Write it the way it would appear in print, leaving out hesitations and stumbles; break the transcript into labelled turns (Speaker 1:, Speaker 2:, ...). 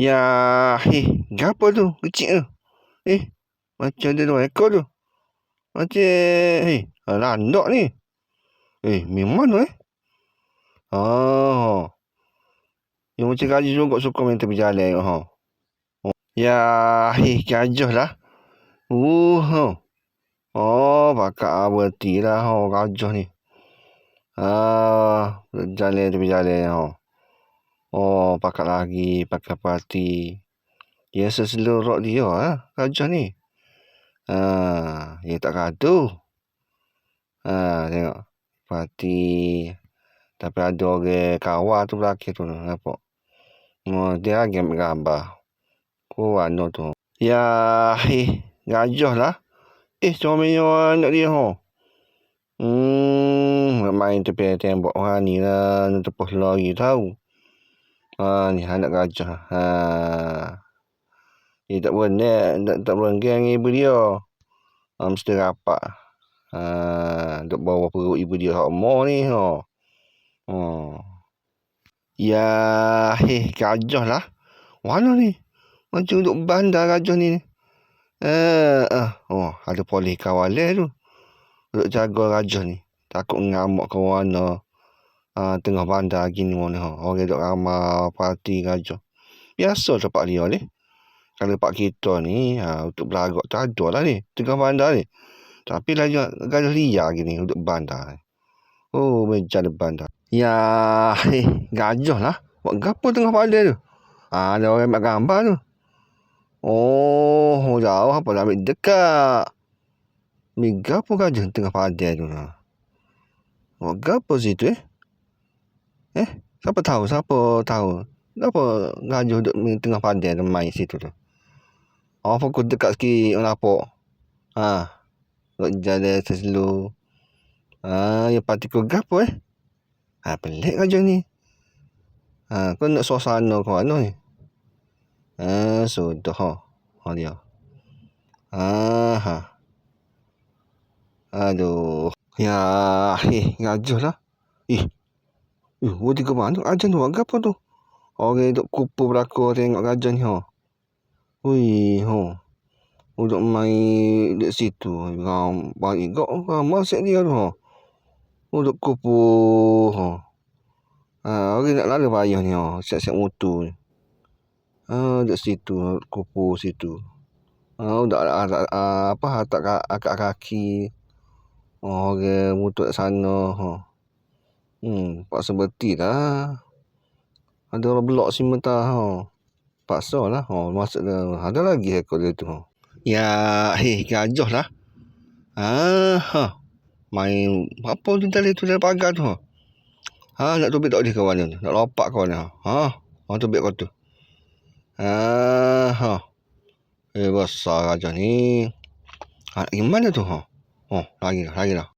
Speaker 1: Ya, gapo tu? Kecil tu. Macam ada 2 ekor tu. Macam, landak ni. Memang tu Oh. Yang macam gajah juga suka main tepi jalan ha. Ya, gajah lah. Ha. Pakak berhenti lah gajah ni. Jalan tepi jalan pakak lagi, pakak parti. Ya, seseluruk dia gajah ni. Dia tak gaduh. Tengok. Parti. Tapi ada orang kawal tu belakang tu. Nampak? Dia lagi ambil gambar. Warna tu. Ya, gajah lah. Comel anak dia main tepi tembok ni lah. Tepuk lari tahu. Ni anak gajah. Dia tak berenggang ibu dia. Mesti rapat. Duk bawa perut ibu dia mau ni Ya, gajah lah. Mana ni? Macam duk bandar gajah ni. Ada polis kawalan tu. Duk jaga gajah ni. Takut ngamuk ke mana. Tengah bandar gini ni. Orang duk ramai parti gajah. Biasa tempat dia ni. Kalau tempat kita ni, untuk berlagak tak ada lah ni. Tengah bandar ni. Tapi lah gajah liar gini untuk bandar. Meja depan dah. Ya, gajah lah. Buat gapo tengah padang tu? Ada orang ambil gambar tu. Jauh apa dah ambil dekat. Ambil gapo gajah tengah padang tu lah. Buat gapo situ Siapa tahu? Kenapa gajah duduk tengah padang tu main situ tu? Fokus dekat sikit nampak. Duk jalan seselu. Ya partikel gapo pelik gajah ni. Kau nak suasana ke mana ni? Sudah dia. Aduh. Ya, gajah lah. Dia ke mana? Gajah tu buat gapo tu? Orang duk kupu belakang tengok gajah ni duk main duk situ. Bagi ramai set dia tu duk kupu orang nak lalu payah ni siap-siap motor ni. Duk situ kupu situ. Atak akak kaki. Orang motor kat sana paksa berhenti lah. Ada orang belok simentah paksa lah masuk dah. Ada lagi ekor dia tu Ya, gajah lah. Main apa tu tadi tu dalam pagar tu nak tubik tak dia kawan tu. Nak lompat kawan tu. Tubik kau tu. Besar gajah ni. Gimana tu lagi dah.